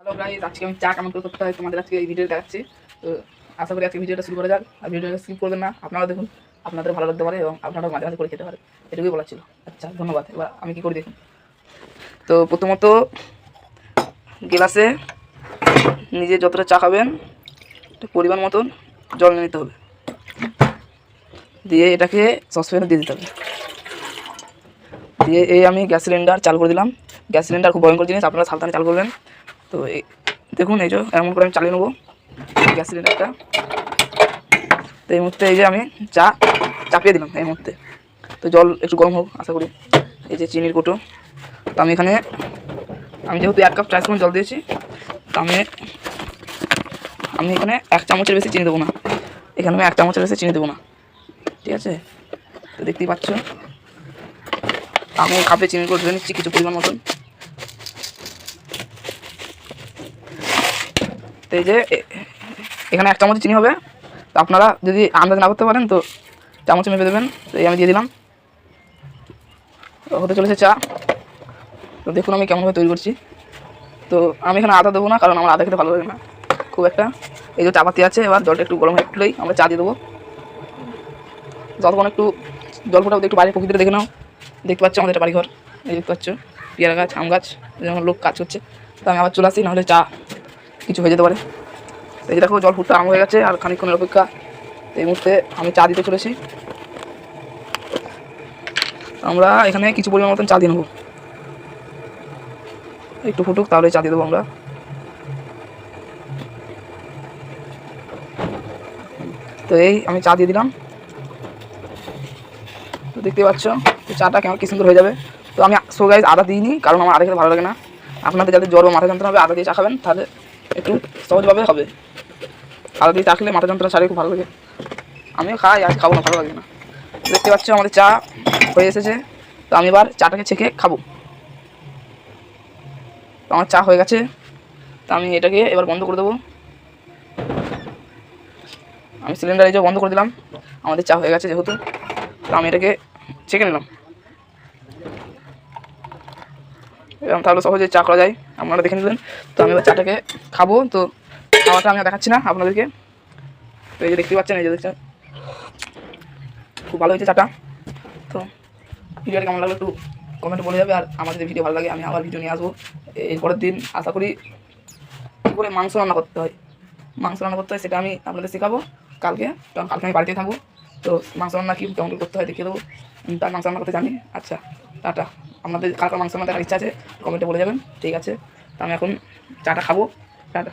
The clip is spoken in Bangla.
হ্যালো গাইস, আজকে আমি চা কেমন করে করতে হয় তোমাদের আজকে এই ভিডিও দেখাচ্ছি। তো আশা করি আজকে ভিডিওটা শুরু করা যাক। আর ভিডিওটা স্কিপ করবেন না, আপনারা দেখুন, আপনাদের ভালো লাগতে পারে এবং আপনারাও মাঝে মাঝে করে খেতে পারে, এটুকুই বলার ছিল। আচ্ছা, ধন্যবাদ। এবার আমি কী করি দেখুন। তো প্রথমত গ্লাসে নিজে যতটা চা খাবেন পরিমাণ মতন জল নিয়ে নিতে হবে, দিয়ে এটাকে সসপ্যানে দিয়ে দিতে হবে। দিয়ে এই আমি গ্যাস সিলিন্ডার চালু করে দিলাম। গ্যাস সিলিন্ডার খুব ভয়ঙ্কর জিনিস, আপনারা সাবধানে চালু করবেন। তো এই দেখুন, এই যে এমন করে আমি চালিয়ে নেবো গ্যাস সিলিন্ডারটা। তো এই মুহূর্তে এই যে আমি চা চাপিয়ে দিলাম এই মুহূর্তে। তো জল একটু গরম হোক আশা করি। এই যে চিনির কোটো, তো আমি যেহেতু 1 কাপ চায়ের সময় জল দিয়েছি, তো আমি এখানে 1 চামচের বেশি চিনি দেবো না। এখানে আমি 1 চামচের বেশি চিনি দেবো না, ঠিক আছে? তো দেখতেই পাচ্ছ আমি কাপে চিনি করে ধরে নিচ্ছি কিছু পরিমাণ মতন। তো এই যে এখানে 1 চামচ চিনি হবে। তো আপনারা যদি আন্দাজ না করতে পারেন তো চামচে মেপে দেবেন। তো এই আমি দিয়ে দিলাম, হতে চলেছে চা। তো দেখুন আমি কেমনভাবে তৈরি করছি। তো আমি এখানে আদা দেবো না, কারণ আমার আদা খেতে ভালো লাগে না খুব একটা। এই যে চাপাতি আছে, এবার জলটা একটু গরম হয়ে উঠলেই আমরা চা দিয়ে দেবো। যতক্ষণ একটু জল ফোটাও, একটু বাইরে প্রকৃতিটা দেখে নাও। দেখতে পাচ্ছ আমাদের একটা বাড়িঘর, এই দেখতে পাচ্ছ পেয়ারা গাছ, আম গাছ, যেমন লোক কাজ করছে। তো আমি আবার চলে আসি, নাহলে চা কিছু হয়ে যেতে পারে। এই যে দেখো জল ফুটতে আরম্ভ হয়ে গেছে, আর খানিকক্ষণের অপেক্ষা। এই মুহূর্তে আমি চা দিতে চলেছি। আমরা এখানে কিছু পরিমাণ মতন চা দিয়ে নেবো, একটু ফুটুক তাহলে চা দিয়ে দেবো আমরা। তো এই আমি চা দিয়ে দিলাম। তো দেখতে পাচ্ছ চাটা কেমন কি সুন্দর হয়ে যাবে। তো আমি গাইস আদা দিইনি, কারণ আমার আদা খেতে ভালো লাগে না। আপনাদের যাদের জ্বর বা মাথা যন্ত্রণা হবে, আদা দিয়ে চা খাবেন, তাহলে একটু সহজভাবে হবে। আদা দিয়ে চা খেলে মাথা যন্ত্রণা ছাড়ে, খুব ভালো লাগে। আমিও খাই, আজ খাবো না, ভালো লাগে না। দেখতে পাচ্ছ আমাদের চা হয়ে এসেছে। তো আমি এবার চাটাকে ছেঁকে খাবো। তো আমার চা হয়ে গেছে, তো আমি এটাকে এবার বন্ধ করে দেবো। আমি সিলিন্ডার এই যে বন্ধ করে দিলাম, আমাদের চা হয়ে গেছে যেহেতু। তো আমি এটাকে ছেঁকে নিলাম, এবং তাহলে সহজে চা করা যায়, আপনারা দেখে নিলেন। তো আমি এবার চাটাকে খাবো। তো খাওয়াটা আমি দেখাচ্ছি না আপনাদেরকে। তো এই যে দেখতে পাচ্ছেন, এই যে দেখছেন খুব ভালো হয়েছে চাটা। তো ভিডিওটা কেমন লাগলো একটু কমেন্টে বলে যাবে। আর আমার যদি ভিডিও ভালো লাগে আমি আবার ভিডিও নিয়ে আসবো এর পরের দিন। আশা করি কী করে মাংস রান্না করতে হয় সেটা আমি আপনাদের শেখাবো কালকে। কারণ কালকে আমি বাড়িতেই থাকবো। তো মাংস রান্না কি কেমন করতে হয় দেখিয়ে দেবো। তার মাংস রান্না করতে জানি। আচ্ছা, টাটা। আপনাদের কালকে মাংস রান্না দেখার ইচ্ছা আছে কমেন্টে বলে যাবেন, ঠিক আছে? তো আমি এখন চাটা খাবো, টাটা।